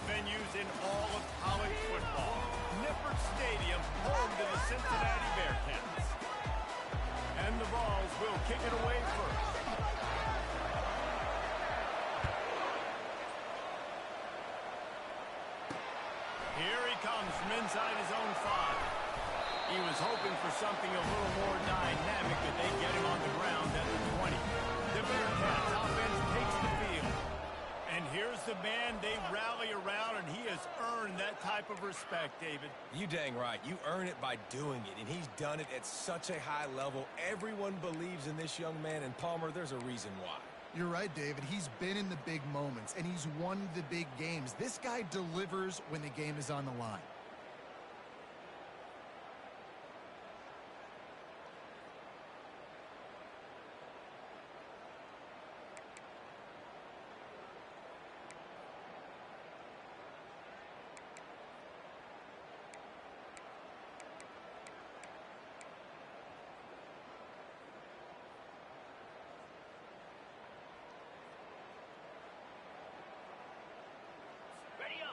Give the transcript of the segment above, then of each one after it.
venues in all of college football. Nippert Stadium, home to the Cincinnati Bearcats. And the Vols will kick it away first. Here he comes from inside his own 5. He was hoping for something a little more dynamic, but they get him on the ground at the 20. The Bearcats offense takes the field. And here's the man they rally around, and he has earned that type of respect, David. You dang right. You earn it by doing it, and he's done it at such a high level. Everyone believes in this young man, and Palmer, there's a reason why. You're right, David. He's been in the big moments, and he's won the big games. This guy delivers when the game is on the line.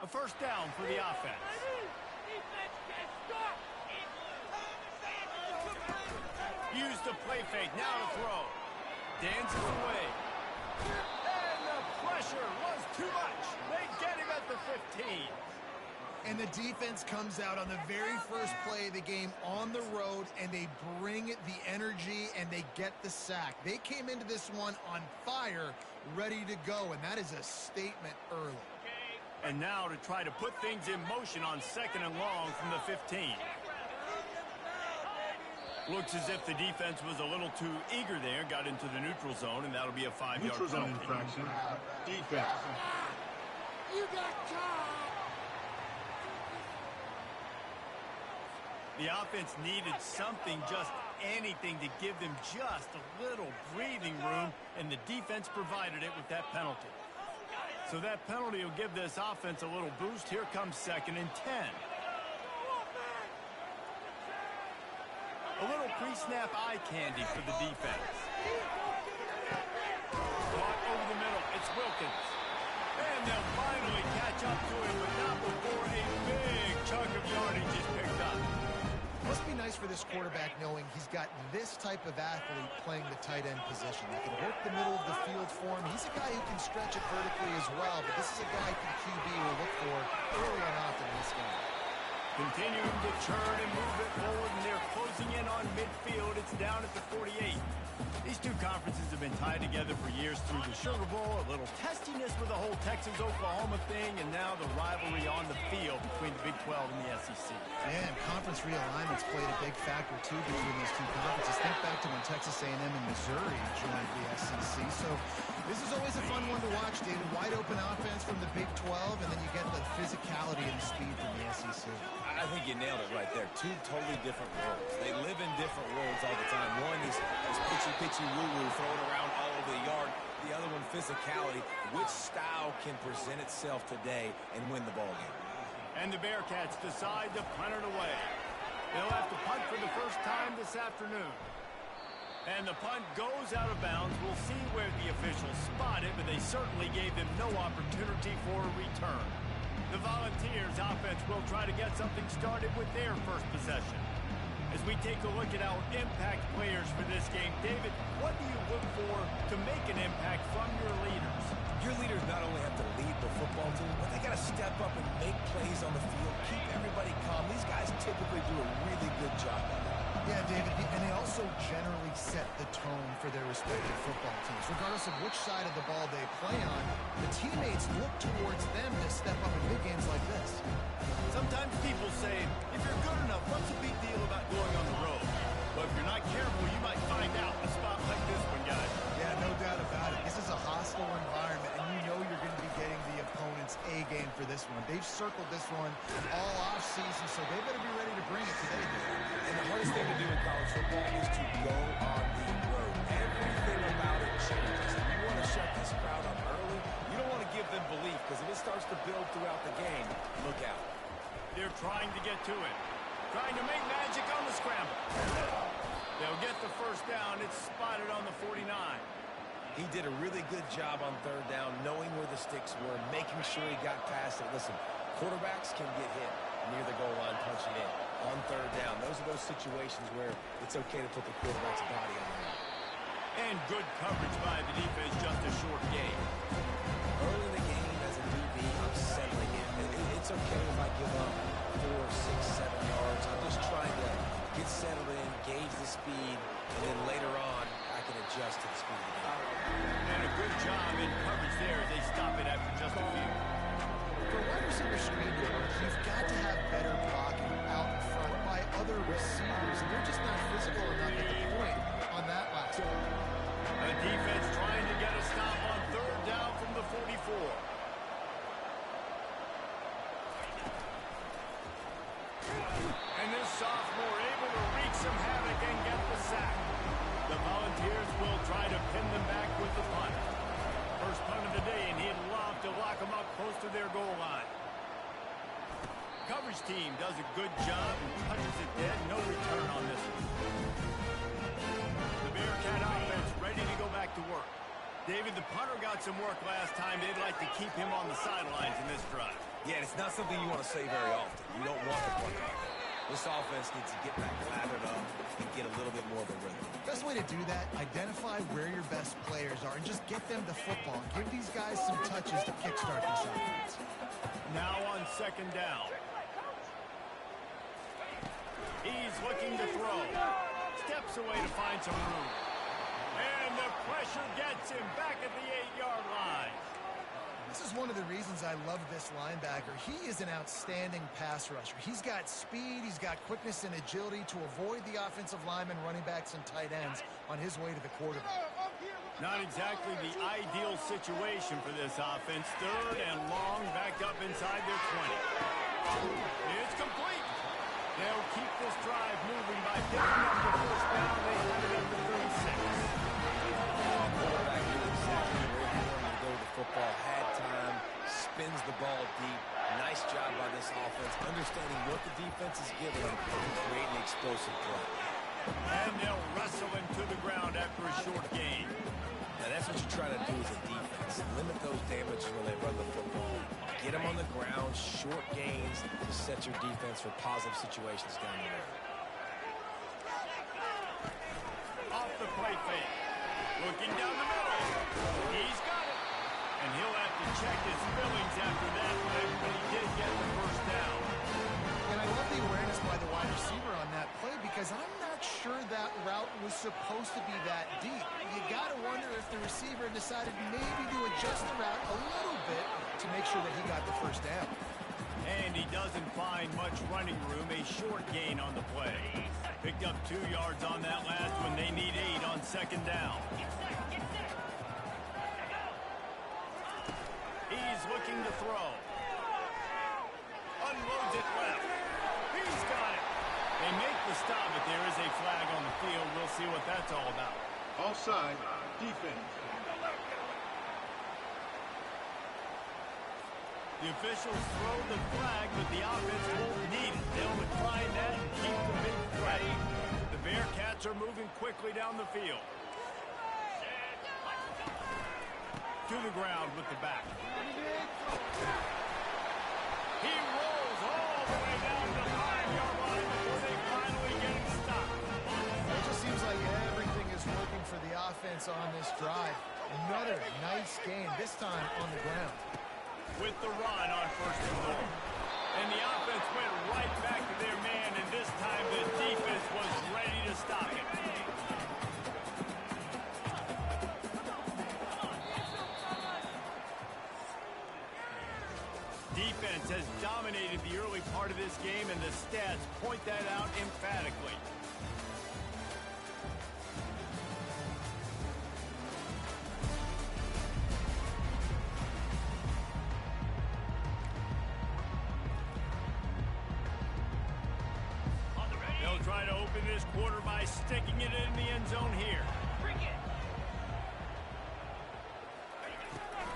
A first down for the offense. Use the play fake, now to throw. Dances away. And the pressure was too much. They get him at the 15. And the defense comes out on the very first play of the game on the road, and they bring the energy, and they get the sack. They came into this one on fire, ready to go, and that is a statement early. And now to try to put things in motion on 2nd and long from the 15. Looks as if the defense was a little too eager there, got into the neutral zone, and that'll be a 5-yard neutral zone penalty. infraction. Defense. You got caught. The offense needed something, just anything, to give them just a little breathing room, and the defense provided it with that penalty. So that penalty will give this offense a little boost. Here comes 2nd and 10. A little pre-snap eye candy for the defense. Caught over the middle. It's Wilkins. And they'll finally catch up to him, but not before a big chunk of yardage is picked up. Must be nice for this quarterback knowing he's got this type of athlete playing the tight end position. He can work the middle of the field for him. He's a guy who can stretch it vertically as well, but this is a guy the QB will look for early and often in this game. Continuing to churn and move it forward, and they're closing in on midfield. It's down at the 48. These two conferences have been tied together for years through the Sugar Bowl, a little testiness with the whole Texas-Oklahoma thing, and now the rivalry on the field between the Big 12 and the SEC. Yeah, and conference realignments played a big factor, too, between these two conferences. Think back to when Texas A&M and Missouri joined the SEC. So this is always a fun one to watch, David. Wide open offense from the Big 12, and then you get the physicality and speed from the SEC. I think you nailed it right there. Two totally different worlds. They live in different worlds all the time. One is pitchy woo-woo throwing around all over the yard. The other one, physicality. Which style can present itself today and win the ball game? And the Bearcats decide to punt it away. They'll have to punt for the first time this afternoon. And the punt goes out of bounds. We'll see where the officials spot it, but they certainly gave them no opportunity for a return. The Volunteers offense will try to get something started with their first possession. As we take a look at our impact players for this game, David, what do you look for to make an impact from your leaders? Your leaders not only have to lead the football team, but they got to step up and make plays on the field, keep everybody calm. These guys typically do a really good job of that. Yeah, David, and they also generally set the tone for their respective football teams. Regardless of which side of the ball they play on, the teammates look towards them to step up in big games like this. Sometimes people say, if you're good enough, what's the big deal about going on the road? But if you're not careful, you might find out in a spot like this one, guys. Yeah, no doubt about it. This is a hostile environment, and you know you're going to be getting the opponent's A game for this one. They've circled this one all offseason, so they better be ready to bring it today, David. And the hardest thing to do in college football is to go on the road. Everything about it changes. If you want to shut this crowd up early, you don't want to give them belief, because if it starts to build throughout the game, look out. They're trying to get to it. Trying to make magic on the scramble. They'll get the first down. It's spotted on the 49. He did a really good job on third down, knowing where the sticks were, making sure he got past it. Listen, quarterbacks can get hit near the goal line punching in on third down. Those are those situations where it's okay to put the quarterback's body on the line. And good coverage by the defense, just a short game. Early in the game, as a DB, I'm settling in. It's okay if I give up 4, 6, 7 yards. I'm just trying to get settled in, gauge the speed, and then later on, I can adjust to the speed of the game. And a good job in coverage there as they stop it after just a few. For wide receiver screen to work, you've got to have better blocking out in front by other receivers, and they're just not physical enough at the point on that last one. A defense trying to get a stop on third down from the 44. And this sophomore able to wreak some havoc and get the sack. The Volunteers will try to pin them back with the punt. First punt of the day, and he'd love to lock them up close to their goal line. Coverage team does a good job and touches it dead. No return on this one. The Bearcat offense ready to go back to work. David, the punter got some work last time. They'd like to keep him on the sidelines in this drive. Yeah, it's not something you want to say very often. You don't want the punter. This offense needs to get back lathered up and get a little bit more of a rhythm. Best way to do that, identify where your best players are and just get them the football. Give these guys some touches to kickstart this offense. Now on second down. He's looking to throw. Steps away to find some room. And the pressure gets him back at the 8-yard line. This is one of the reasons I love this linebacker. He is an outstanding pass rusher. He's got speed, he's got quickness and agility to avoid the offensive linemen, running backs, and tight ends on his way to the quarterback. Not exactly the ideal situation for this offense. Third and long, backed up inside their 20. It's complete. They'll keep this drive moving by picking up the first down. They have it at the 36. Quarterback knew exactly where he wanted to go with the football, had time, spins the ball deep. Nice job by this offense, understanding what the defense is giving them and creating explosive play. And they'll wrestle him to the ground after a short gain. Now that's what you try to do as a defense. Limit those damages when they run the football. Get them on the ground, short gains to set your defense for positive situations down the road. Off the play fake. Looking down the middle. He's got it. And he'll have to check his feelings after that one, but he did get the first down. And I love the awareness by the wide receiver on that play because I'm not sure that route was supposed to be that deep. You got to wonder if the receiver decided maybe to adjust the route a little bit to make sure that he got the first down. And he doesn't find much running room. A short gain on the play. Picked up 2 yards on that last one. They need 8 on second down. He's looking to throw. Unloads it left. He's got it. They make the stop, but there is a flag on the field. We'll see what that's all about. Offside, defense. The officials throw the flag, but the offense won't need it. They'll decline that and keep the big play. The Bearcats are moving quickly down the field. To the ground with the back. He rolls all the way down the 5-yard line before they finally get him stopped. It just seems like everything is working for the offense on this drive. Another nice game, this time on the ground. With the run on first and goal. And the offense went right back to their man, and this time the defense was ready to stop him. Defense has dominated the early part of this game, and the stats point that out emphatically. They'll try to open this quarter by sticking it in the end zone here.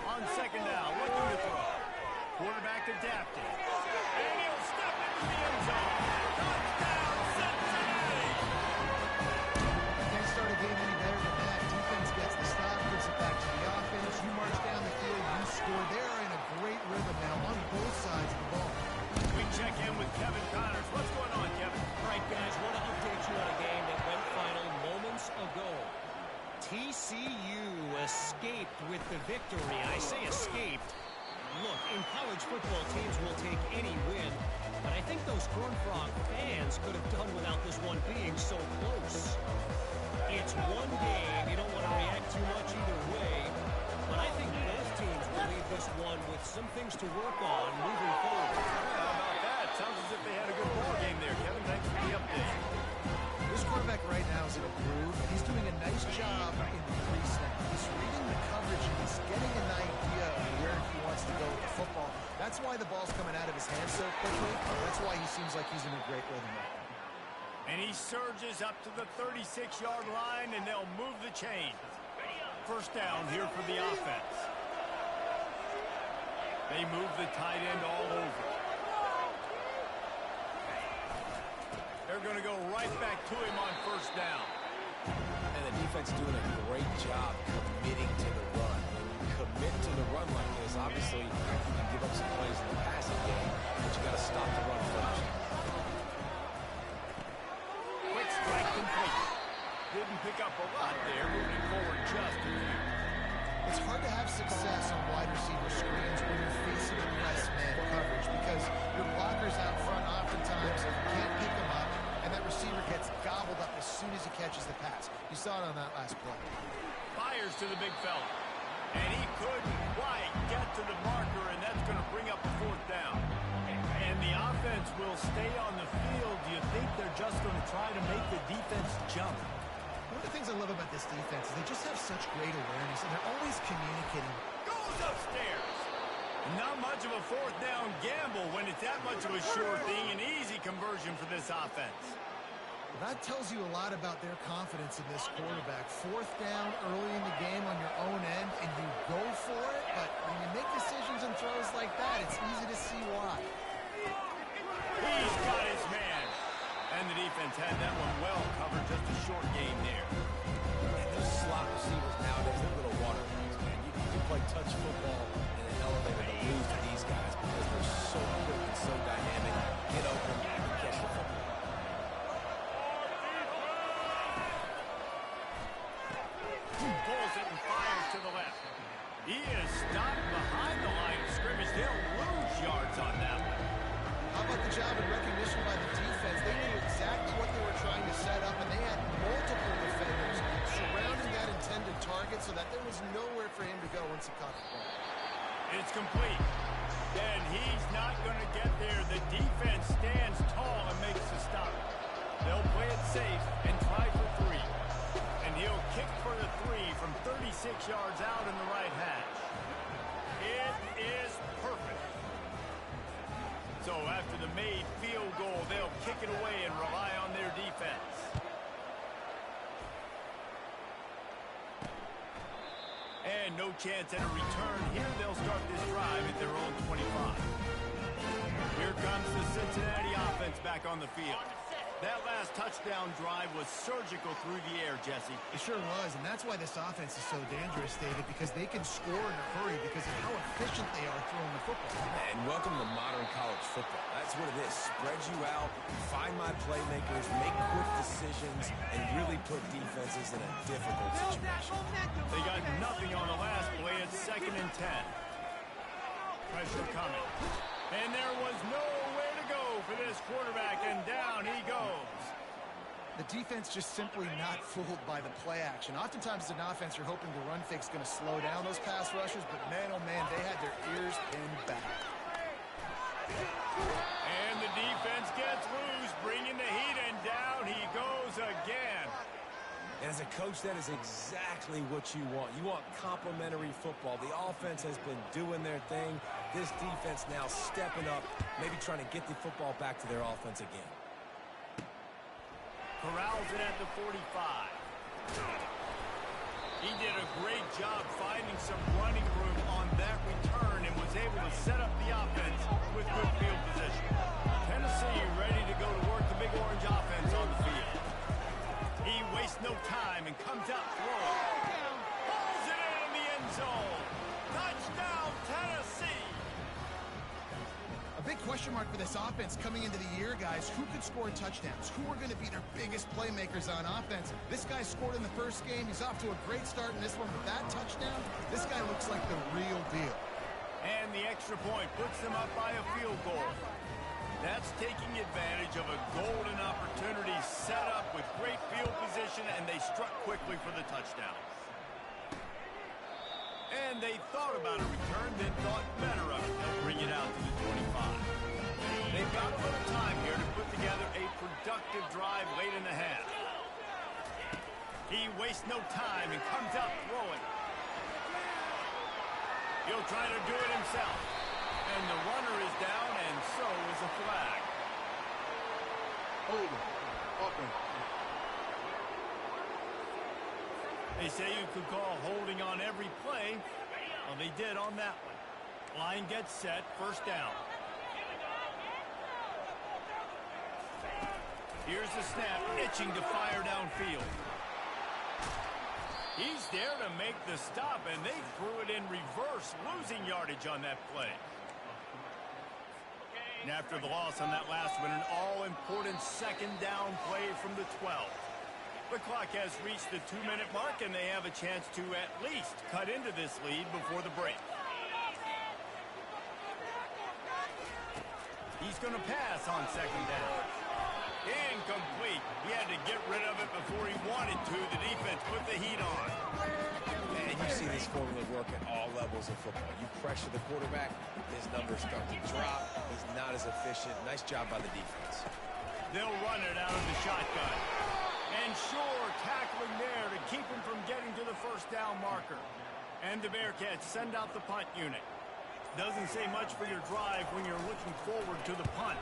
On second down, looking to throw. Quarterback adapted. And he'll step into the end zone. Touchdown, Cincinnati! Can't start a game any better than that. Defense gets the stop, gives it back check in with Kevin Connors. What's going on, Kevin? All right, guys, want to update you on a game that went final moments ago. TCU escaped with the victory. I say escaped. Look, in college football, teams will take any win, but I think those Corn Frog fans could have done without this one being so close. It's one game. You don't want to react too much either way, but I think both teams will leave this one with some things to work on moving forward. How about that? Sounds as if they had a good ball game there, Kevin. Thanks for the update. This quarterback right now is in a groove, and he's doing a nice job in the pre-snap. He's reading the coverage, and he's getting an idea of where he wants to go with the football. That's why the ball's coming out of his hands so quickly. That's why he seems like he's in a great rhythm right now. And he surges up to the 36-yard line, and they'll move the chain. First down here for the offense. They move the tight end all over. They're going to go right back to him on first down. And the defense doing a great job committing to the run. When you commit to the run like this, obviously you can give up some plays in the passing game, but you got to stop the run first. Quick strike complete. Didn't pick up a lot there, moving forward just a few. It's hard to have success on wide receiver screens when you're facing less man coverage because your blockers out front oftentimes can't pick them up, and that receiver gets gobbled up as soon as he catches the pass. You saw it on that last play. Fires to the big fella. And he couldn't quite get to the marker, and that's going to bring up a fourth down. And the offense will stay on the field. Do you think they're just going to try to make the defense jump? One of the things I love about this defense is they just have such great awareness, and they're always communicating. Goes upstairs. Not much of a fourth down gamble when it's that much of a sure thing. An easy conversion for this offense. That tells you a lot about their confidence in this quarterback. Fourth down early in the game on your own end, and you go for it, but when you make decisions and throws like that, it's easy to see why. He's got his man. And the defense had that one well covered, just a short gain there. And those slot receivers nowadays, they're little water guys, man. You can play touch football in an elevator to lose to these guys because they're so quick and so dynamic. Get open and catch the football. Pulls it and fires to the left. He is stopped behind the line of scrimmage. They'll lose yards on that one. How about the job and recognition by the defense? They knew exactly what they were trying to set up, and they had multiple defenders surrounding that intended target so that there was nowhere for him to go once he caught the ball. It's complete. And he's not going to get there. The defense stands tall and makes the stop. They'll play it safe and try for three. And he'll kick for the three from 36 yards out in the right hash. It is perfect. So after the made field goal, they'll kick it away and rely on their defense. And no chance at a return here. They'll start this drive at their own 25. Here comes the Cincinnati offense back on the field. That last touchdown drive was surgical through the air, Jesse. It sure was, and that's why this offense is so dangerous, David, because they can score in a hurry because of how efficient they are throwing the football. And welcome to modern college football. That's what it is. Spread you out, find my playmakers, make quick decisions, and really put defenses in a difficult situation. They got nothing on the last play. It's 2nd and 10. Pressure coming. And there was nowhere to go for this quarterback, and down he goes. The defense just simply not fooled by the play action. Oftentimes as an offense, you're hoping the run fake's going to slow down those pass rushers, but man, oh man, they had their ears pinned back. And the defense gets loose, bringing the heat, and down he goes again. And as a coach, that is exactly what you want. You want complementary football. The offense has been doing their thing. This defense now stepping up, maybe trying to get the football back to their offense again. Corrals it at the 45. He did a great job finding some running room on that return and was able to set up the offense with good field position. Tennessee ready to go to work the Big Orange offense on the field. He wastes no time and comes out throwing. Pulls it in the end zone. Touchdown, Tennessee! A big question mark for this offense coming into the year, guys. Who could score touchdowns? Who are going to be their biggest playmakers on offense? This guy scored in the first game. He's off to a great start in this one, but that touchdown, this guy looks like the real deal. And the extra point puts them up by a field goal. That's taking advantage of a golden opportunity set up with great field position, and they struck quickly for the touchdown. And they thought about a return, then thought better of it. They'll bring it out to the 25. They've got a little time here to put together a productive drive late in the half. He wastes no time and comes out throwing. He'll try to do it himself. And the runner is down, and so is a flag. Hold it. Offense. They say you could call holding on every play. Well, they did on that one. Line gets set, first down. Here's the snap, itching to fire downfield. He's there to make the stop, and they threw it in reverse, losing yardage on that play. And after the loss on that last one, an all-important second down play from the 12. The clock has reached the 2-minute mark, and they have a chance to at least cut into this lead before the break. He's going to pass on second down. Incomplete. He had to get rid of it before he wanted to. The defense put the heat on. And you see this formula work at all levels of football. You pressure the quarterback, his numbers start to drop. He's not as efficient. Nice job by the defense. They'll run it out of the shotgun. And sure, tackling there to keep him from getting to the first down marker. And the Bearcats send out the punt unit. Doesn't say much for your drive when you're looking forward to the punt.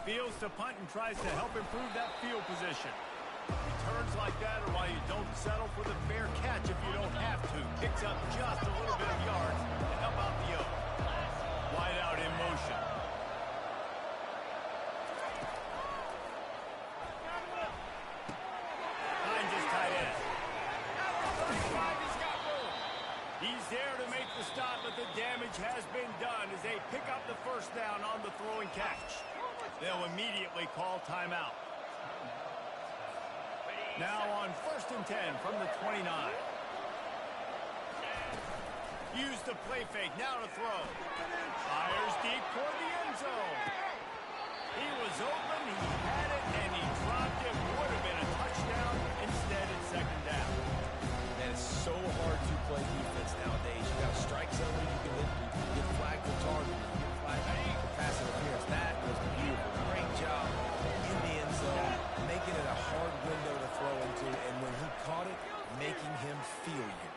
Fields to punt and tries to help improve that field position. Returns like that are why you don't settle for the fair catch if you don't have to. Picks up just a little bit of yards to help out the Oak. Wide out in motion. Finds his tight end. He's there to make the stop, but the damage has been done as they pick up the first down on the throwing catch. They'll immediately call timeout. Now on 1st and 10 from the 29. Use the play fake, now to throw. Fires deep toward the end zone. He was open, he had it, and he dropped it. Would have been a touchdown. Instead, it's second down. And it's so hard to play defense nowadays. You got a strike zone you can hit. You get flagged for target. You get flagged for pass interference. That was beautiful. Great job in the end zone, making it a hard window to throw into, and when he caught it, making him feel you.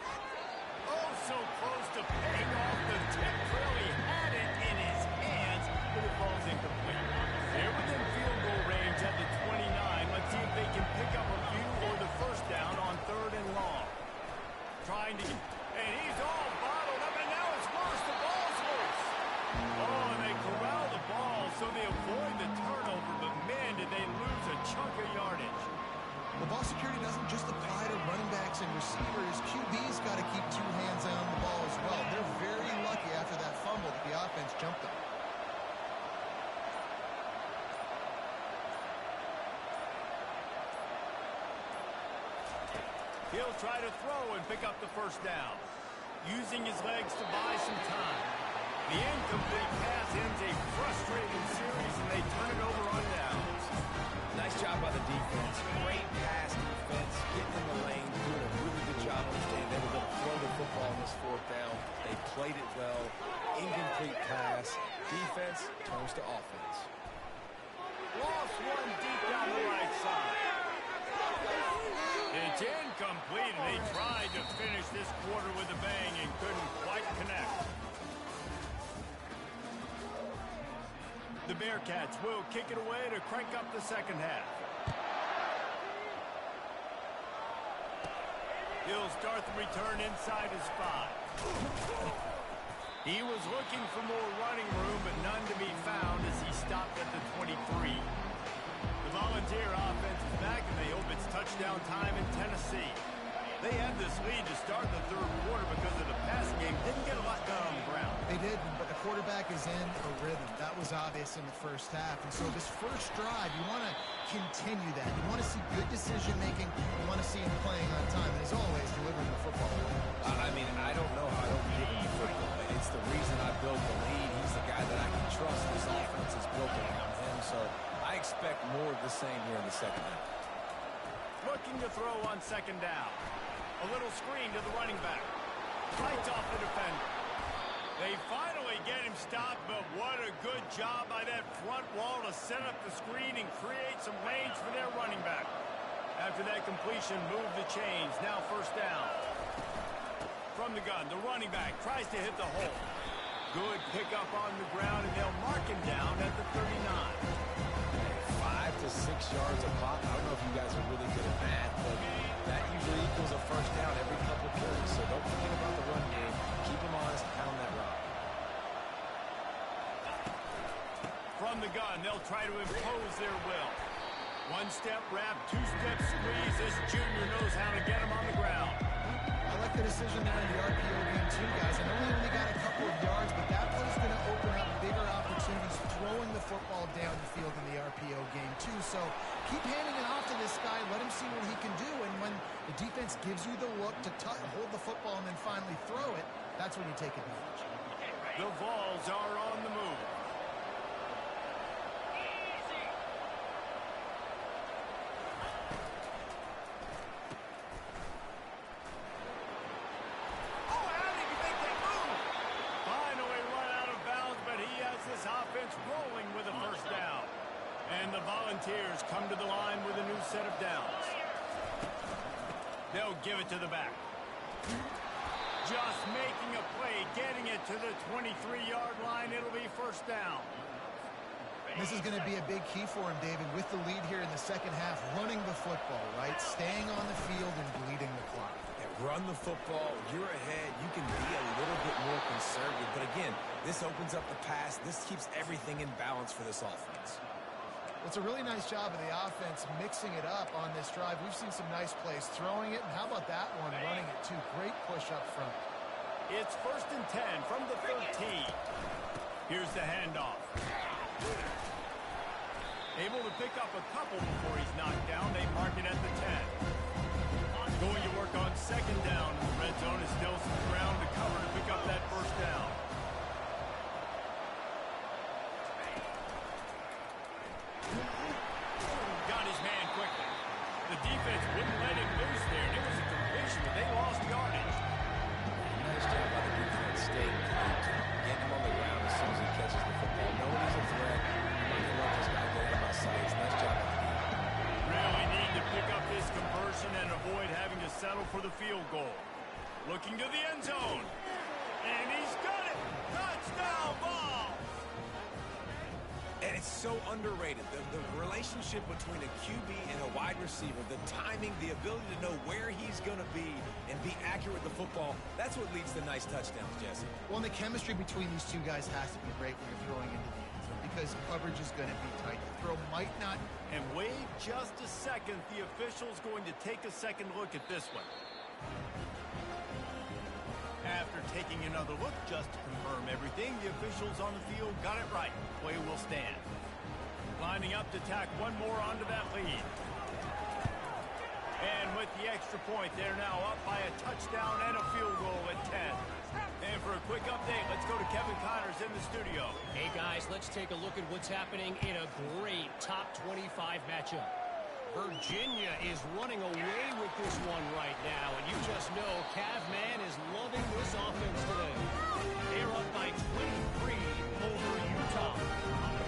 Oh, so close to paying off the tip drill. He had it in his hands, but it falls incomplete. They're within field goal range at the 29. Let's see if they can pick up a few or the first down on 3rd and long. Trying to get, and he's all bottled up, and now it's worse. The ball's loose. Oh, and they corral the ball, so they avoid the turnover, but man, did they lose a chunk of yardage. Well, ball security doesn't just apply to running backs and receivers. QB's got to keep 2 hands on the ball as well. They're very lucky after that fumble that the offense jumped them. He'll try to throw and pick up the first down, using his legs to buy some time. The incomplete pass ends a frustrating series, and they turn it over on downs. Nice job by the defense. Great pass defense, getting in the lane, doing a really good job understanding they were going to throw the football on this 4th down. They played it well. Incomplete pass. Defense turns to offense. Lost one deep down the right side. It's incomplete, and they tried to finish this quarter with a bang and couldn't quite connect. The Bearcats will kick it away to crank up the second half. He'll start the return inside his 5. He was looking for more running room, but none to be found as he stopped at the 23. The Volunteer offense is back, and they hope it's touchdown time in Tennessee. They had this lead to start the 3rd quarter because of the passing game didn't get a lot done on the ground. They did, but the quarterback is in a rhythm. That was obvious in the first half. And so this first drive, you want to continue that. You want to see good decision-making. You want to see him playing on time. And as always, delivering the football. I mean, I don't know how I don't give him the football. It's the reason I built the lead. He's the guy that I can trust. This offense is built around him. So I expect more of the same here in the second half. Looking to throw on second down. A little screen to the running back. Fights off the defender. They finally get him stopped, but what a good job by that front wall to set up the screen and create some lanes for their running back. After that completion, move the chains. Now first down. From the gun, the running back tries to hit the hole. Good pickup on the ground, and they'll mark him down at the 39. 5 to 6 yards a pop. I don't know if you guys are really good at math, but that usually equals a first down every couple carries. So don't forget about the run game. Keep them honest and pound that rock. From the gun, they'll try to impose their will. One-step wrap, two-step squeeze. This junior knows how to get him on the ground. I like the decision there in the RPO game too, guys. I know he only got a couple of yards, but that play's going to open up bigger opportunities throwing the football down the field in the RPO game too. So keep handing it off to this guy. Let him see what he can do. And when the defense gives you the look to hold the football and then finally throw it, that's when you take advantage. The Vols are on the move. Rolling with a first down. And the Volunteers come to the line with a new set of downs. They'll give it to the back. Just making a play, getting it to the 23-yard line. It'll be first down. This is going to be a big key for him, David, with the lead here in the second half, running the football, right? Staying on the field and bleeding the clock. Run the football, you're ahead, you can be a little bit more conservative. But again, this opens up the pass. This keeps everything in balance for this offense. It's a really nice job of the offense mixing it up on this drive. We've seen some nice plays throwing it, and how about that one running it too? Great push up front. It's 1st and 10 from the 13. Here's the handoff. Able to pick up a couple before he's knocked down. They mark it at the 10. Going to work on second down. The red zone is still some ground to cover to pick up that first down. Got his man quickly. The defense wouldn't let him loose there, and it was a completion, but they lost yardage. Nice job by the defense. Staying getting him on the ground as soon as he catches the football. Knowing he's a threat. I'm not going to let this guy get out of my sights. Nice job by the defense. Really need to pick up this conversion and avoid having to settle for the field goal. Looking to the end zone. And he's got it. Touchdown ball. And it's so underrated. The relationship between a QB and a wide receiver, the timing, the ability to know where he's going to be and be accurate with the football, that's what leads to nice touchdowns, Jesse. Well, and the chemistry between these two guys has to be great when you're throwing into the end zone because coverage is going to be tight. The throw might not. And wait just a second. The official's going to take a second look at this one. After taking another look just to confirm everything, the officials on the field got it right. Play will stand. Lining up to tack one more onto that lead. And with the extra point, they're now up by a touchdown and a field goal at 10. And for a quick update, let's go to Kevin Connors in the studio. Hey, guys, let's take a look at what's happening in a great top 25 matchup. Virginia is running away with this one right now, and you just know Cavman is loving this offense today. They're up by 23 over Utah.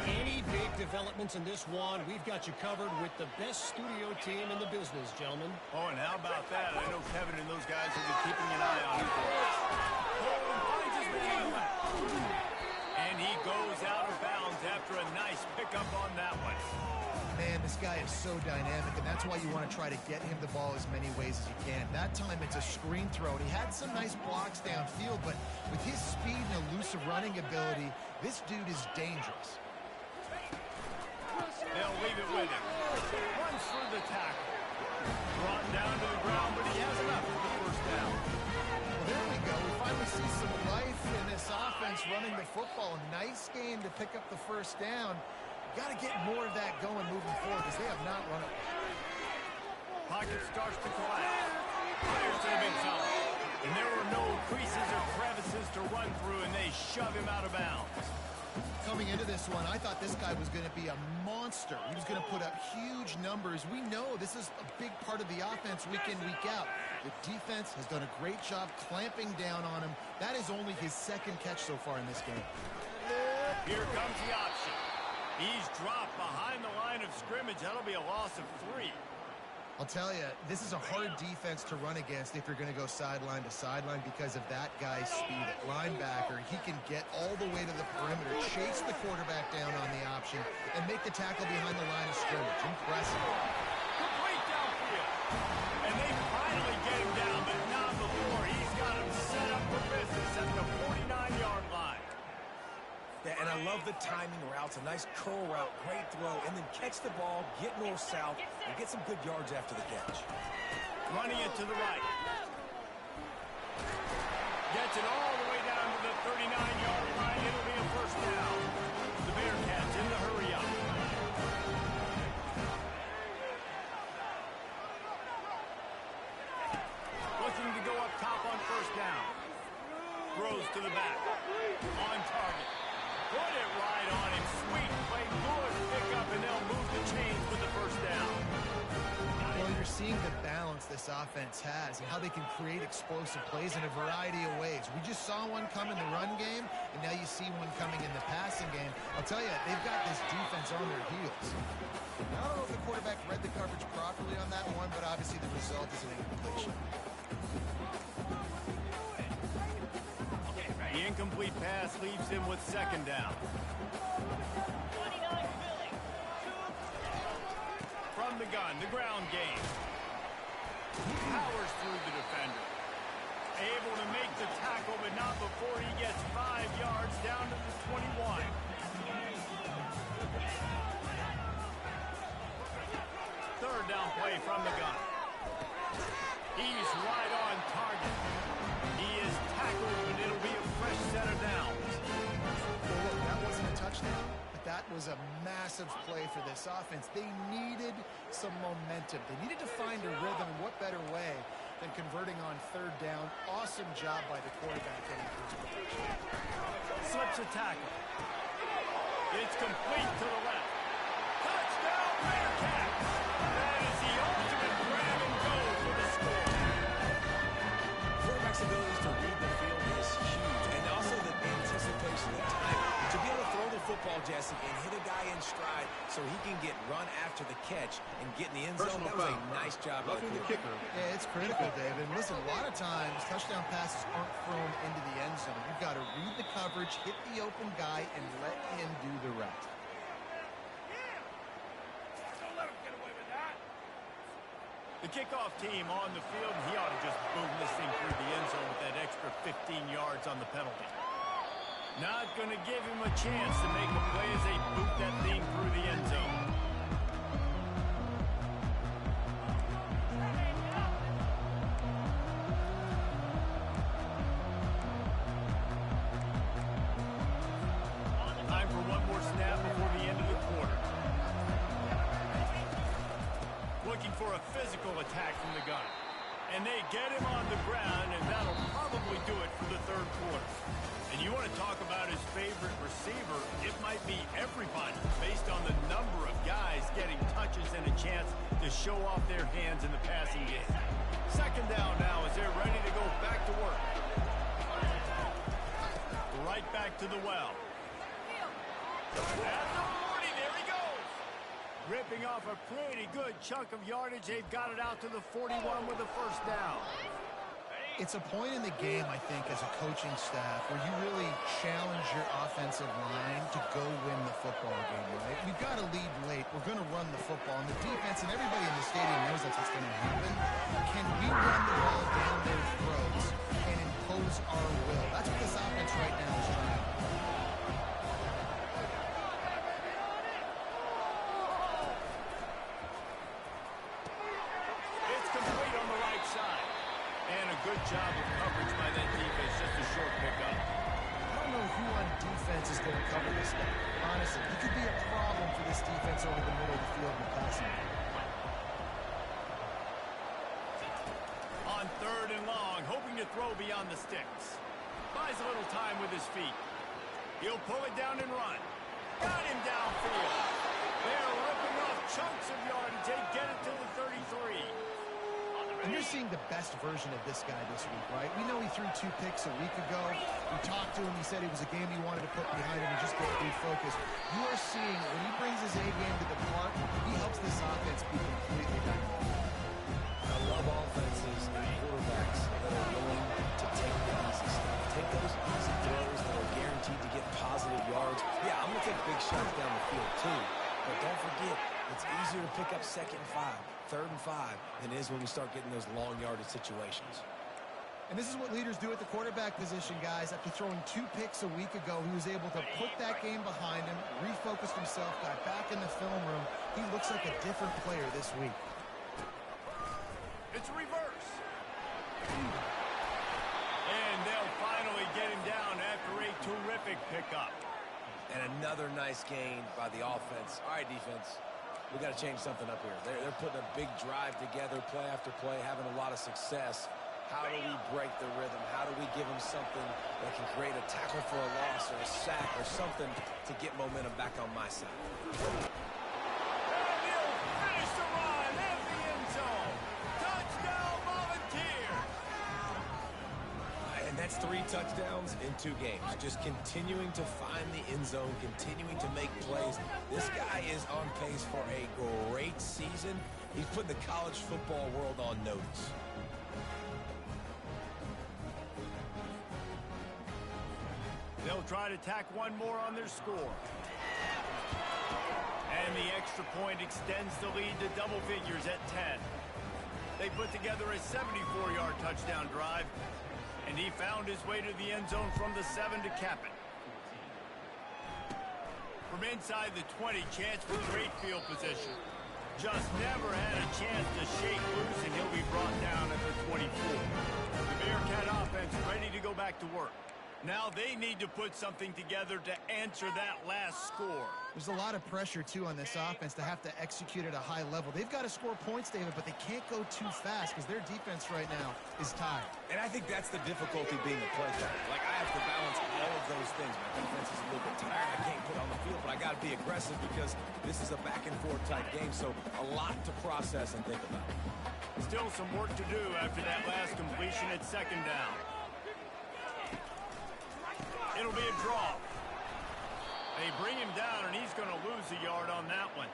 Any big developments in this one, we've got you covered with the best studio team in the business, gentlemen. Oh, and how about that? I know Kevin and those guys will be keeping an eye on him for us. Finds his man. And he goes out of bounds after a nice pickup on that one. Man, this guy is so dynamic, and that's why you want to try to get him the ball as many ways as you can. That time, it's a screen throw, and he had some nice blocks downfield, but with his speed and elusive running ability, this dude is dangerous. They'll leave it with him. Runs through the tackle. Brought down to the ground, but he has enough for the first down. Well, There we go. We finally see some life in this offense running the football. Nice game to pick up the first down. Got to get more of that going moving forward because they have not run it. Pocket starts to collapse. Fires to the big fella. And there were no creases or crevices to run through, and they shove him out of bounds. Coming into this one, I thought this guy was going to be a monster. He was going to put up huge numbers. We know this is a big part of the offense week in, week out. The defense has done a great job clamping down on him. That is only his second catch so far in this game. Here comes the option. He's dropped behind the line of scrimmage. That'll be a loss of 3. I'll tell you, this is a hard defense to run against if you're going to go sideline to sideline because of that guy's speed at linebacker. He can get all the way to the perimeter, chase the quarterback down on the option, and make the tackle behind the line of scrimmage. Impressive. Complete downfield. And they finally get him down, but not before. He's got him set up for business at the 49-yard line. Yeah, and I love the timing routes, a nice curl route, great throw, and then catch the ball, get north-south, and get some good yards after the catch. Running it to the right. Gets it all the way down to the 39-yard line. It'll be a first down. The Bearcats in the hurry up. Looking to go up top on first down. Throws to the back. On target. Put it right on him. Sweet play. Good pick up, and they'll move the chains with the first down. Well, you're seeing the balance this offense has and how they can create explosive plays in a variety of ways. We just saw one come in the run game, and now you see one coming in the passing game. I'll tell you, they've got this defense on their heels. I don't know if the quarterback read the coverage properly on that one, but obviously the result is an incompletion. The incomplete pass leaves him with second down. From the gun, the ground game. Powers through the defender. Able to make the tackle, but not before he gets 5 yards down to the 21. Third down play from the gun. He's right on target. He is tackled, but it'll be a fresh set of downs. Well, look, that wasn't a touchdown, but that was a massive play for this offense. They needed some momentum. They needed to find a rhythm, and what better way than converting on third down. Awesome job by the quarterback getting first position. Slips a tackle. It's complete to the left. Touchdown, Bearcats! That is the ultimate grab and go for the score. Quarterback's abilities to read the field is huge, and also the anticipation of time. To be able to throw the football, Jesse, and hit a guy in stride so he can get run after the catch and get in the end zone, that was a nice job by the kicker. Yeah, it's critical, David. And listen, a lot of times touchdown passes aren't thrown into the end zone. You've got to read the coverage, hit the open guy, and let him do the rest. The kickoff team on the field, he ought to just boom this thing through the end zone with that extra 15 yards on the penalty. Not going to give him a chance to make a play as they boot that thing through the end zone. Time for one more snap before the end of the quarter. Looking for a physical attack from the gun. And they get him on the ground, and that'll probably do it for the third quarter. And you want to talk about his favorite receiver, it might be everybody based on the number of guys getting touches and a chance to show off their hands in the passing game. Second down now as they're ready to go back to work. Right back to the well. At the 40, there he goes. Ripping off a pretty good chunk of yardage. They've got it out to the 41 with a first down. It's a point in the game, I think, as a coaching staff where you really challenge your offensive line to go win the football game, right? We've got to lead late. We're going to run the football. And the defense and everybody in the stadium knows that's what's going to happen. Can we run the ball down their throats and impose our will? That's what this offense right now is trying to do. It's complete on the right side. And a good job of coverage by that just a short pickup. I don't know who on defense is going to cover this guy. Honestly, he could be a problem for this defense over the middle of the field in the passing game. On 3rd and long, hoping to throw beyond the sticks. Buys a little time with his feet. He'll pull it down and run. Got him downfield. They're ripping off chunks of yardage. They get it to the 33. And you're seeing the best version of this guy this week, right? We know he threw 2 picks a week ago. We talked to him. He said it was a game he wanted to put behind him and just get refocused. You are seeing when he brings his A game to the park, he helps this offense be completely dynamic. I love offenses and quarterbacks that are willing to take the easy stuff. Take those easy throws that are guaranteed to get positive yards. Yeah, I'm going to take big shots down the field too. But don't forget, it's easier to pick up 2nd and 5, 3rd and 5 than it is when we start getting those long yardage situations. And this is what leaders do at the quarterback position, guys. After throwing 2 picks a week ago, he was able to put that game behind him, refocused himself, got back in the film room. He looks like a different player this week. It's a reverse. And they'll finally get him down after a terrific pickup. And another nice gain by the offense. All right, defense, we got to change something up here. They're putting a big drive together, play after play, having a lot of success. How do we break the rhythm? How do we give them something that can create a tackle for a loss or a sack or something to get momentum back on my side? And he'll finish the run at the end zone. Touchdown, Volunteers. And that's 3 touchdowns in 2 games. Just continuing to find the end zone, continuing to make plays. This guy is on pace for a great season. He's putting the college football world on notice. They'll try to tack one more on their score. And the extra point extends the lead to double figures at 10. They put together a 74-yard touchdown drive, and he found his way to the end zone from the 7 to cap it. From inside the 20, chance for great field position. Just never had a chance to shake loose, and he'll be brought down at the 24. The Bearcat offense ready to go back to work. Now they need to put something together to answer that last score. There's a lot of pressure, too, on this offense to have to execute at a high level. They've got to score points, David, but they can't go too fast because their defense right now is tired. And I think that's the difficulty being a play caller. Like, I have to balance all of those things. My defense is a little bit tired. I can't put on the field, but I got to be aggressive because this is a back-and-forth type game, so a lot to process and think about. Still some work to do after that last completion at 2nd down. It'll be a draw. They bring him down, and he's going to lose a yard on that one.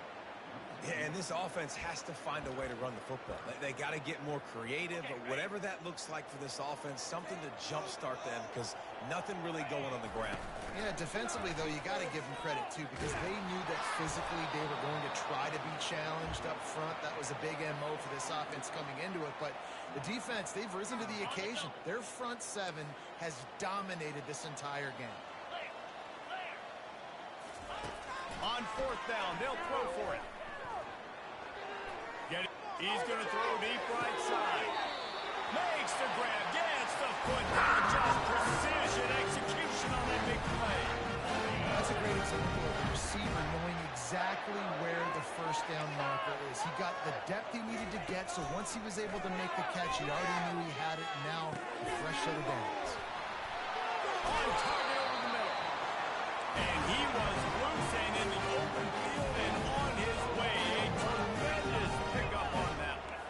Yeah, and this offense has to find a way to run the football. They got to get more creative, but whatever that looks like for this offense, something to jumpstart them because nothing really going on the ground. Yeah, defensively, though, you got to give them credit, too, because they knew that physically they were going to try to be challenged up front. That was a big MO for this offense coming into it, but the defense, they've risen to the occasion. Their front 7 has dominated this entire game. On 4th down, they'll throw for it. He's going to throw deep right side. Makes the grab, gets the foot down, just precision execution on that big play. That's a great example of the receiver knowing exactly where the first down marker is. He got the depth he needed to get, so once he was able to make the catch, he already knew he had it, and now a fresh set of downs. On target over the middle. And he was loose and in the open field and on his way. A tremendous pickup on that one.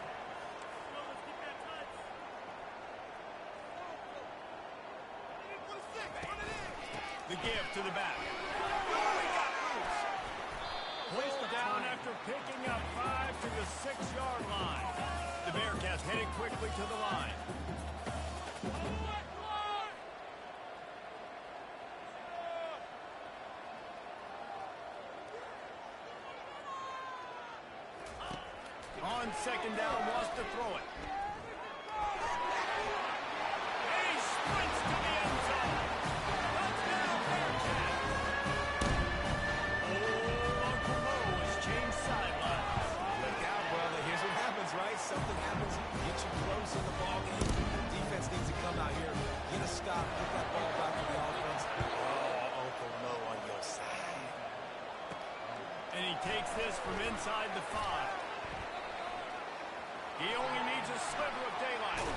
The give to the back. Placed down after picking up 5 to the 6-yard line. The Bearcats heading quickly to the line. On 2nd down, wants to throw it. And he sprints to the end zone. Touchdown, Bearcats. Oh, Uncle Mo has changed sidelines. Look out, brother. Here's what happens, right? Something happens, get you close in the ball game. Defense needs to come out here, get a stop, takes this from inside the 5. He only needs a sliver of daylight.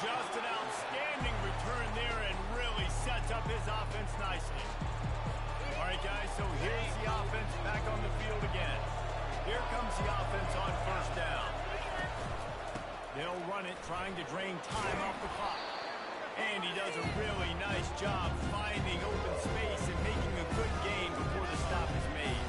Just an outstanding return there and really sets up his offense nicely. All right, guys, so here's the offense back on the field again. Here comes the offense on first down. They'll run it, trying to drain time off the clock. And he does a really nice job finding open space and making a good gain before the stop is made.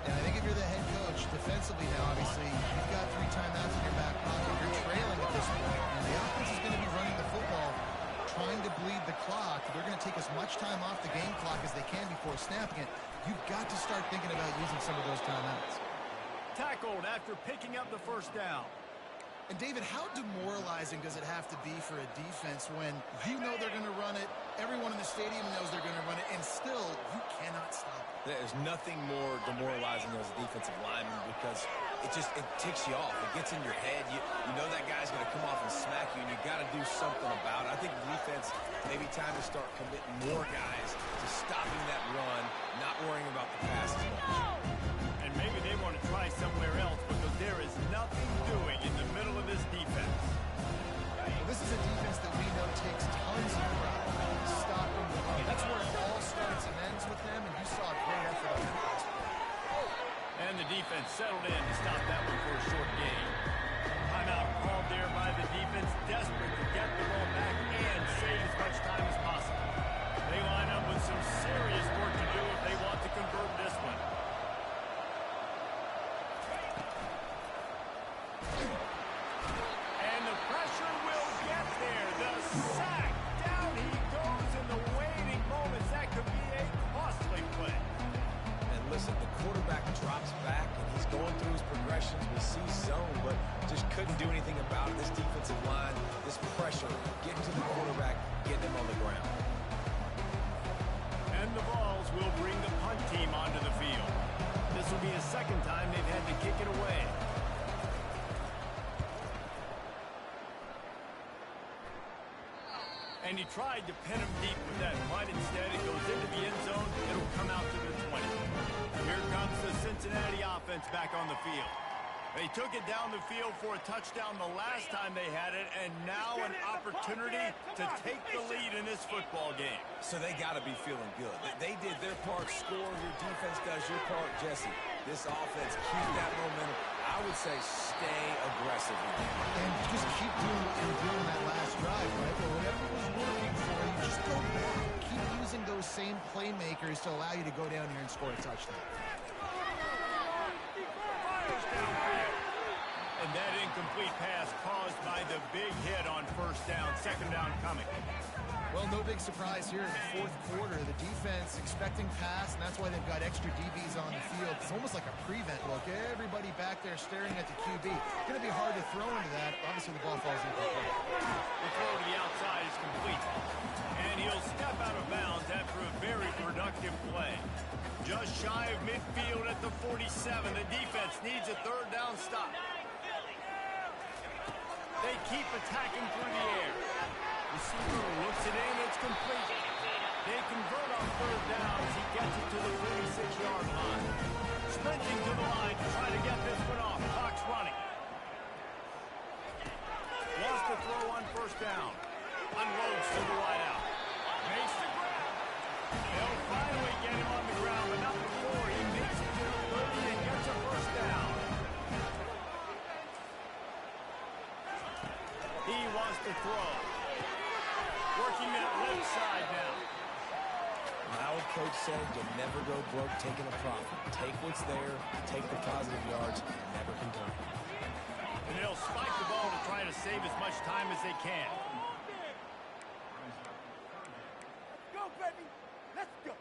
And I think if you're the head coach, defensively now, obviously, you've got 3 timeouts in your back pocket. You're trailing at this point, and the offense is going to be running the football, trying to bleed the clock. They're going to take as much time off the game clock as they can before snapping it. You've got to start thinking about using some of those timeouts. Tackled after picking up the first down. And, David, how demoralizing does it have to be for a defense when you know they're going to run it, everyone in the stadium knows they're going to run it, and still you cannot stop it? There's nothing more demoralizing as a defensive lineman because it ticks you off. It gets in your head. You know that guy's going to come off and smack you, and you got to do something about it. I think the defense, maybe time to start committing more guys to stopping that run, not worrying about the pass as much. And maybe they want to try somewhere else because there is nothing doing in the middle of this defense. Well, this is a defense that we know takes tons of pride in stopping the run. That's where it all starts and ends with them, and you saw a great effort on that. And the defense settled in to stop that one for a short gain. Timeout called there by the defense, desperate to get the ball back and save as much time as possible. They line up with some serious work to do if they want to convert this one. And the pressure will get there. The sack. Down he goes in the waiting moments. That could be a costly play. And listen, the quarterback drops back, and he's going through his progressions. We see zone, but just couldn't do anything about it. This defensive line, this pressure, getting to the quarterback, getting him on the ground. And the Vols will bring the punt team onto the field. This will be the second time they've had to kick it away. And he tried to pin him deep with that punt. Instead, it goes into the end zone. It'll come out to the 20. Here comes the Cincinnati offense back on the field. They took it down the field for a touchdown the last time they had it, and now an opportunity to take the lead in this football game. So they got to be feeling good. They did their part, score. Your defense does your part, Jesse. This offense, keep that momentum. I would say stay aggressive. And just keep doing what you were doing that last drive, right? Well, whatever was working for you, just go back. Keep using those same playmakers to allow you to go down here and score a touchdown. And that incomplete pass caused by the big hit on first down, second down coming. Well, no big surprise here in the fourth quarter. The defense expecting pass, and that's why they've got extra DBs on the field. It's almost like a prevent look. Everybody back there staring at the QB. It's going to be hard to throw into that. Obviously, the ball falls incomplete. The throw to the outside is complete. And he'll step out of bounds after a very productive play. Just shy of midfield at the 47. The defense needs a third down stop. They keep attacking through the air. Receiver looks it in, it's complete. They convert on third down as he gets it to the 46-yard line. Sprinting to the line to try to get this one off. Clock's running. Wants to throw on first down. Unloads to the wideout. Makes the grab. They'll finally get him on the ground, but not before he makes it to the 30 and gets a first down. He wants to throw. Working that left side now. My old coach said you'll never go broke taking a profit. Take what's there, take the positive yards, and never complain. And they'll spike the ball to try to save as much time as they can. Go, baby. Let's go.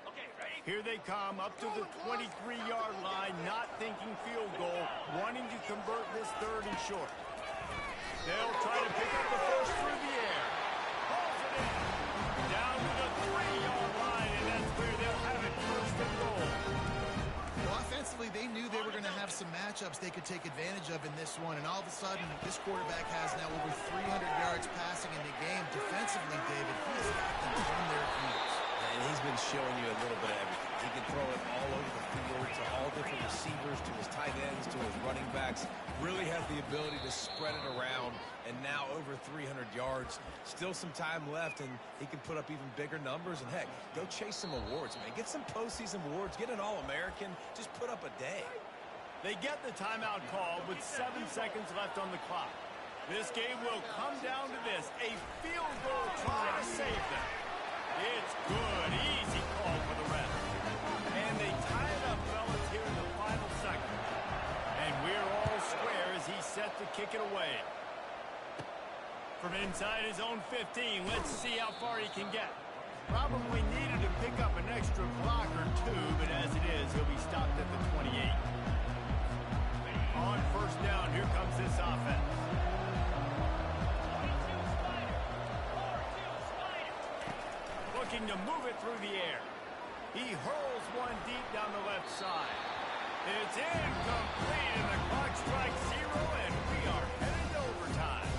Okay, ready? Here they come up to the 23-yard line, not thinking field goal, wanting to convert this third and short. They'll try to pick up the first through the air. Pulls it in. Down to the 3-yard line, and that's where they'll have it first and goal. Well, offensively, they knew they were going to have some matchups they could take advantage of in this one, and all of a sudden, this quarterback has now over 300 yards passing in the game. Defensively, David, he has got them on their heels. And he's been Pittman's showing you a little bit of everything. He can throw it all over the field to all different receivers, to his tight ends, to his running backs. Really has the ability to spread it around, and now over 300 yards. Still some time left, and he can put up even bigger numbers. And, heck, go chase some awards, man. Get some postseason awards. Get an All-American. Just put up a day. They get the timeout call with 7 seconds left on the clock. This game will come down to this, a field goal try to save them. It's good, easy call for the ref. And they tie it up, fellas, here in the final second. And we're all square as he's set to kick it away. From inside his own 15, let's see how far he can get. Probably needed to pick up an extra block or two, but as it is, he'll be stopped at the 28. On first down, here comes this offense. Looking to move it through the air. He hurls one deep down the left side. It's incomplete, and the clock strikes 0, and we are headed to overtime.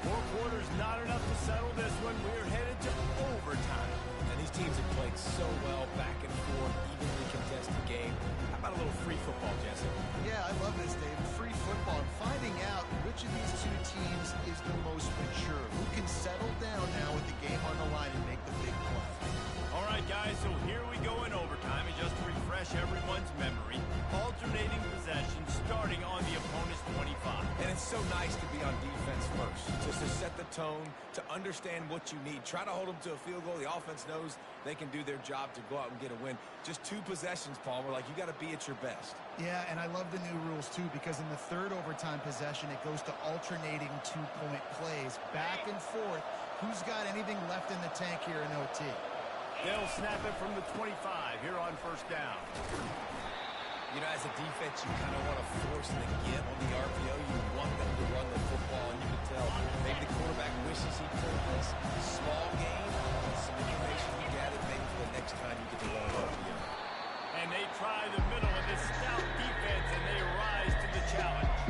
4 quarters not enough to settle this one. We're headed to overtime. And these teams have played so well, back and forth, evenly contested game. How about a little free football, Jesse? Yeah, I love this, David. Free football. And finding out which of these two teams is the most mature. Who can settle down now with the game on the line and make the big play. All right, guys, so here we go in overtime. And just to refresh everyone's memory, alternating possession starting on the opponent's 25. And it's so nice to be on defense first, just to set the tone, to understand what you need. Try to hold them to a field goal. The offense knows they can do their job to go out and get a win. Just 2 possessions, Palmer. Like, you got to be at your best. Yeah, and I love the new rules, too, because in the third overtime possession, it goes to alternating 2-point plays, back and forth. Who's got anything left in the tank here in OT? They'll snap it from the 25 here on first down. You know, as a defense, you kind of want to force the get on the RPO. You want them to run the football, and you can tell maybe the quarterback wishes he pulled this small game. Some information you gathered maybe for the next time you get to run an RPO. And they try the middle of this stout defense, and they rise to the challenge.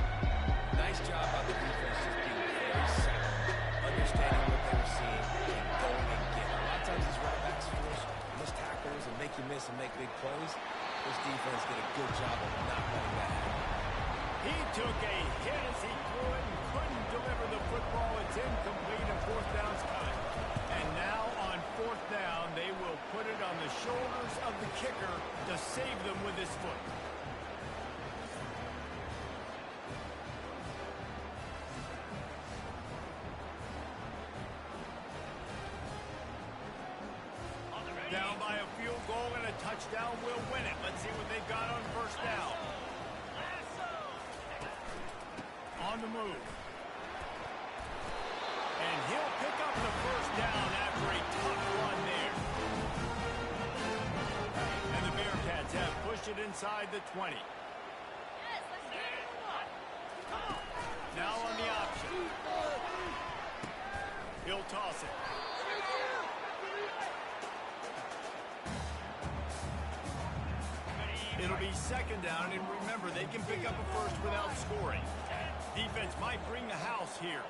Nice job by the defense, just being very sound, understanding what they were seeing, and going and getting. A lot of times these running backs force missed tackles and make you miss and make big plays. This defense did a good job of not letting that happen. He took a hit as he threw it and couldn't deliver the football. It's incomplete, and fourth down's coming. And now on fourth down, they will put it on the shoulders of the kicker to save them with his foot. Down by a field goal and a touchdown will win it. Let's see what they've got on first down. On the move. And he'll pick up the first down after a tough run there. And the Bearcats have pushed it inside the 20. Now on the option. He'll toss it. It'll be second down, and remember, they can pick up a first without scoring. Defense might bring the house here.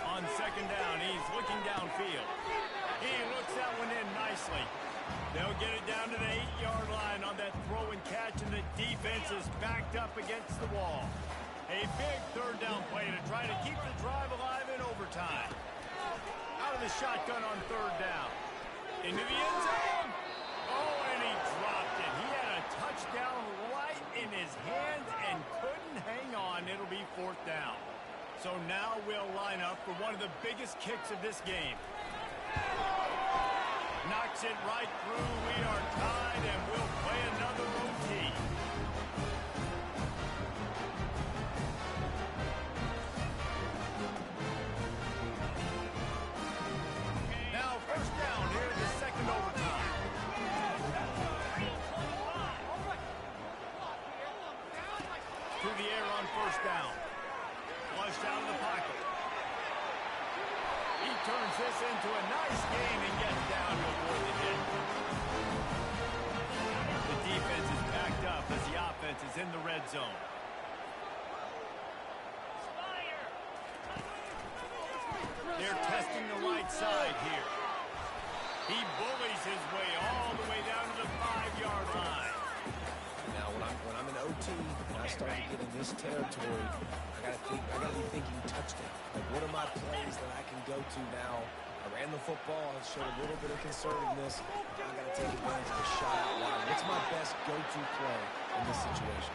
On second down, he's looking downfield. He looks that one in nicely. They'll get it down to the 8-yard line on that throw and catch, and the defense is backed up against the wall. A big third down play to try to keep the drive alive in overtime. Out of the shotgun on third down. Into the end zone. Oh, and he dropped it. He had a touchdown right in his hands and couldn't hang on. It'll be fourth down. So now we'll line up for one of the biggest kicks of this game. Knocks it right through. We are tied, and we'll play another OT. Now first down here in the second overtime. To the air on first down. Flushed out of the pocket. He turns this into a nice gain and gets down to avoid the hit. The defense is backed up as the offense is in the red zone. They're testing the right side here. He bullies his way all the way down to the 5-yard line. Now, when I'm in OT and I start to get in this territory, I gotta be thinking touchdown. Like, what are my plays that I can go to now? I ran the football. I showed a little bit of conservativeness. Now I gotta take advantage of the shot out wide. What's my best go-to play in this situation?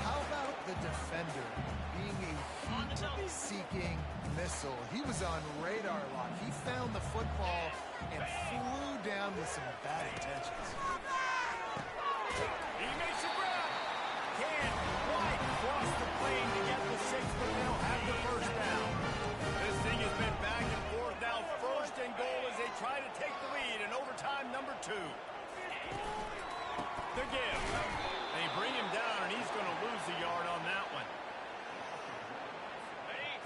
How about the defender being a heat-seeking missile? He was on radar lock. He found the football and flew down with some bad intentions. He makes a grab. Can't quite cross the plane to get the 6, but they'll have the first down. This thing has been back and forth now. First and goal as they try to take the lead in overtime number 2. The give. They bring him down, and he's going to lose a yard on that one.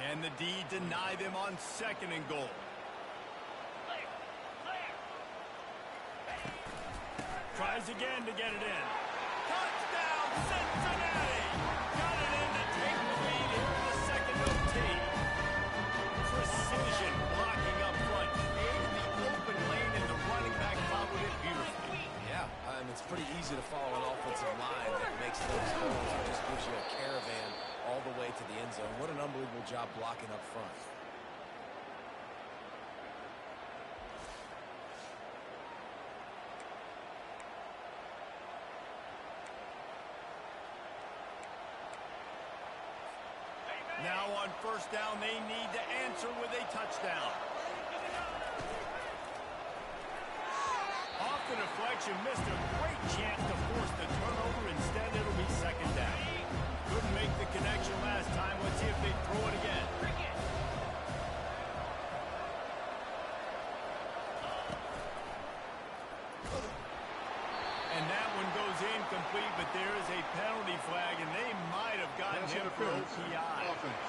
Can the D deny them on 2nd and goal? Tries again to get it in. Touchdown, Cincinnati! Got it in to take the lead into the 2nd OT. Precision blocking up front. Created the open lane, and the running back followed it beautifully. Yeah, it's pretty easy to follow an offensive line that makes those holes and just gives you a caravan all the way to the end zone. What an unbelievable job blocking up front. Now on first down, they need to answer with a touchdown. Off the deflection, missed a great chance to force the turnover. Instead, it'll be 2nd down. Couldn't make the connection last time. Let's see if they throw it again. And that one goes incomplete, but there is a penalty flag, and they might have gotten him for OPI. Offense.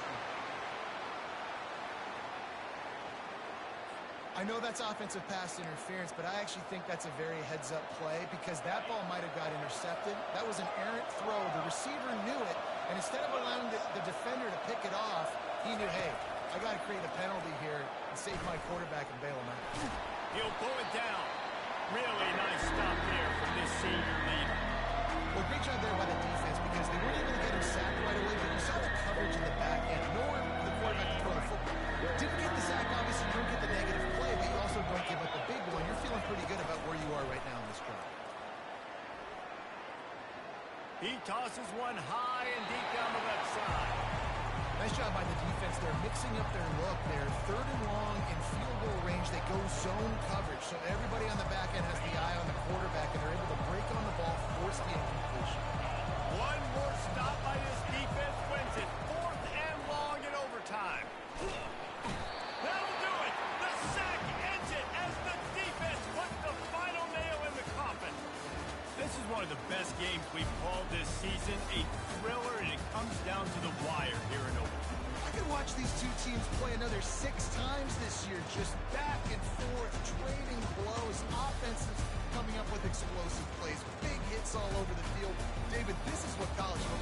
I know that's offensive pass interference, but I actually think that's a very heads-up play because that ball might have got intercepted. That was an errant throw. The receiver knew it, and instead of allowing the defender to pick it off, he knew, hey, I got to create a penalty here and save my quarterback and bail him out. He'll pull it down. Really nice stop there from this senior leader. Well, great job there by the defense because they weren't able to get him sacked right away, but you saw the coverage in the back end, nor the quarterback to throw the football. Didn't get the sack, obviously, you don't get the negative play, but you also don't give up the big one. You're feeling pretty good about where you are right now in this drive. He tosses one high and deep down the left side. Nice job by the defense. They're mixing up their look. They're 3rd and long in field goal range. They go zone coverage, so everybody on the back end has the eye on the quarterback, and they're able to break on the ball, force the incompletion. One more stop by this defense wins it. 4th and long in overtime. That'll do it. The sack ends it as the defense puts the final nail in the coffin. This is one of the best games we've called this season. A thriller, and it comes down to the wire here in overtime. I could watch these two teams play another 6 times this year, just back and forth, trading blows, offenses coming up with explosive plays, big hits all over the field. David, this is what college football